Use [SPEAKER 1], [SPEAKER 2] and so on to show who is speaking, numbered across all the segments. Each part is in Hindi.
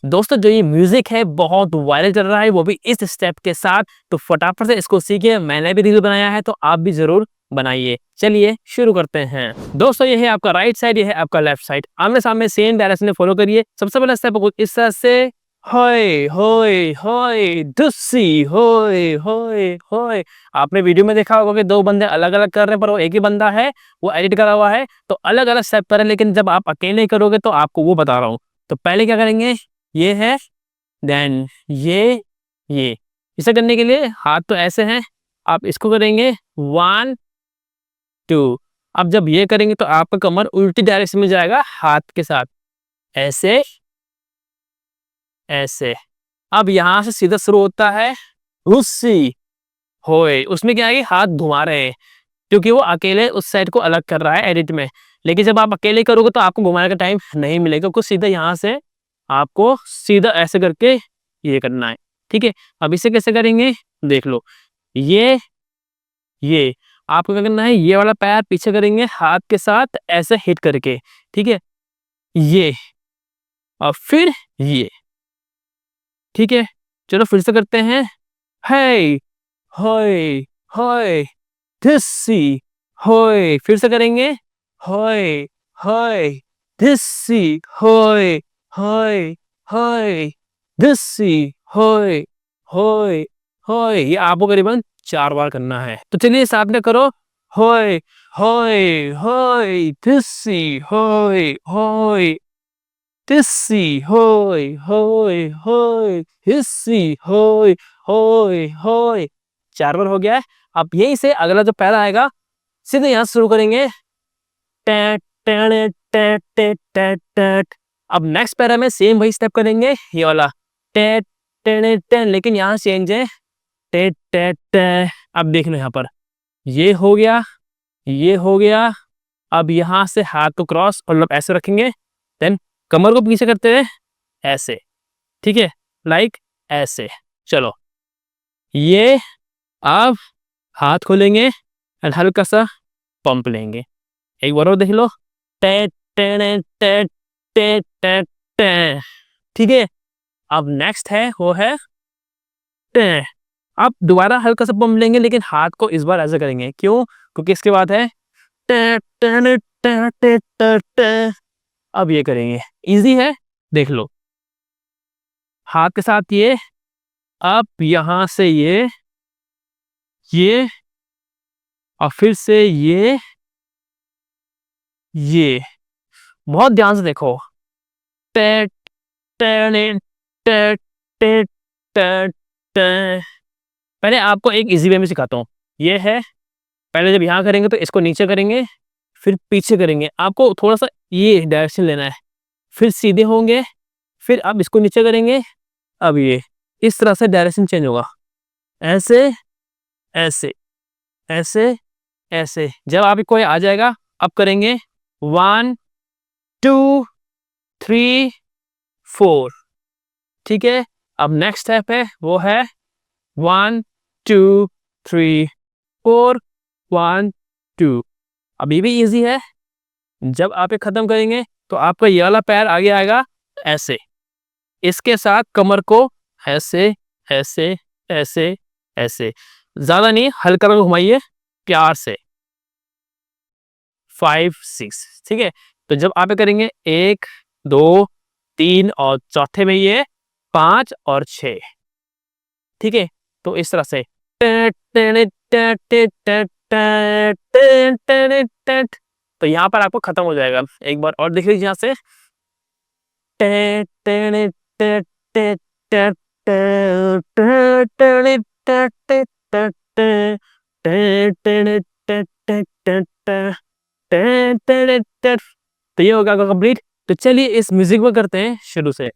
[SPEAKER 1] दोस्तों जो ये म्यूजिक है बहुत वायरल चल रहा है, वो भी इस स्टेप के साथ। तो फटाफट से इसको सीखिए। मैंने भी रील बनाया है, तो आप भी जरूर बनाइए। चलिए शुरू करते हैं। दोस्तों ये है आपका राइट साइड, ये है आपका लेफ्ट साइड। आमने सामने सेम डायरेक्शन में फॉलो करिए। सबसे पहला स्टेप कुछ इस तरह से, होय होय होय दुस्सी होय होय होय। आपने वीडियो में देखा होगा कि दो बंदे अलग अलग कर रहे हैं, पर वो एक ही बंदा है, वो एडिट करा हुआ है। तो अलग अलग स्टेप करें, लेकिन जब आप अकेले करोगे तो आपको वो बता रहा हूँ। तो पहले क्या करेंगे, ये है, देन ये इसे करने के लिए हाथ तो ऐसे हैं, आप इसको करेंगे 1 2। अब जब ये करेंगे तो आपका कमर उल्टी डायरेक्शन में जाएगा हाथ के साथ, ऐसे ऐसे। अब यहां से सीधा शुरू होता है हुस्सी होए। उसमें क्या है कि हाथ घुमा रहे हैं, क्योंकि वो अकेले उस साइड को अलग कर रहा है एडिट में। लेकिन जब आप अकेले करोगे तो आपको घुमाने का टाइम नहीं मिलेगा, कुछ सीधा यहाँ से आपको सीधा ऐसे करके ये करना है। ठीक है, अब इसे कैसे करेंगे देख लो। ये आपको क्या करना है, ये वाला पैर पीछे करेंगे हाथ के साथ ऐसे हिट करके। ठीक है, ये और फिर ये। ठीक है, चलो फिर से करते हैं। हे होय होय दिस्सी होय। फिर से करेंगे, होय होय दिस्सी होय होय होय दिस्सी होय होय होय। ये आपको करीबन 4 बार करना है। तो चलिए साथ में करो, होय होय होय दिस्सी होय होय दिस्सी होय होय होय हिस्सी होय होय होय। 4 बार हो गया है। अब यही से अगला जो पैरा आएगा सीधे यहाँ शुरू करेंगे, टैट टैट टैट टैट टैट टैट। अब नेक्स्ट पैरा में सेम वही स्टेप करेंगे, ये वाला टैट टैट टैट, लेकिन यहाँ चेंज है, टैट टैट टैट। अब देख लो यहाँ पर ये हो गया, ये हो गया। अब यहाँ से हाथ को क्रॉस और मतलब ऐसे रखेंगे, देन कमर को पीछे करते हुए ऐसे। ठीक है, लाइक ऐसे। चलो ये, अब हाथ खोलेंगे एंड हल्का सा पंप लेंगे। एक बार और देख लो, टे टे टे टे टे टे। ठीक है, अब नेक्स्ट है वो है टे। अब दोबारा हल्का सा पंप लेंगे, लेकिन हाथ को इस बार ऐसे करेंगे। क्यों? क्योंकि इसके बाद है टे टे टे टे टे टे। अब ये करेंगे, इजी है, देख लो। हाथ के साथ ये, अब यहां से ये और फिर से ये बहुत ध्यान से देखो, टे टे टे टे टे टे। पहले आपको एक इजी वे में सिखाता हूँ। ये है, पहले जब यहाँ करेंगे तो इसको नीचे करेंगे, फिर पीछे करेंगे। आपको थोड़ा सा ये डायरेक्शन लेना है, फिर सीधे होंगे, फिर अब इसको नीचे करेंगे। अब ये इस तरह से डायरेक्शन चेंज होगा, ऐसे ऐसे ऐसे ऐसे। जब आप कोई आ जाएगा, अब करेंगे 1 2 3 4। ठीक है, अब नेक्स्ट स्टेप है वो है 1 2 3 4 1 2। अब ये भी इजी है। जब आप ये खत्म करेंगे तो आपका ये वाला पैर आगे आएगा ऐसे, इसके साथ कमर को ऐसे ऐसे ऐसे ऐसे। ज्यादा नहीं, हल्का घुमाइए प्यार से, 5 6। ठीक है, तो जब आप ये करेंगे 1 2 3 और चौथे में ये 5 और 6। ठीक है, तो इस तरह से तो यहाँ पर आपको खत्म हो जाएगा। एक बार और देख लीजिए यहाँ से, तो ये होगा कंप्लीट। तो चलिए इस म्यूजिक में करते हैं शुरू से।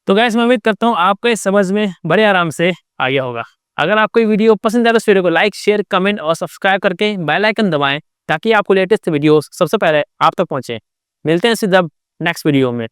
[SPEAKER 1] तो गाइस मैं उम्मीद करता हूँ आपको इस समझ में बड़े आराम से आ गया होगा। अगर आपको ये वीडियो पसंद आए तो इस वीडियो को लाइक, शेयर, कमेंट और सब्सक्राइब करके बेल आइकन दबाएं ताकि आपको लेटेस्ट वीडियोस सबसे पहले आप तक पहुंचे। मिलते हैं सीधा नेक्स्ट वीडियो में।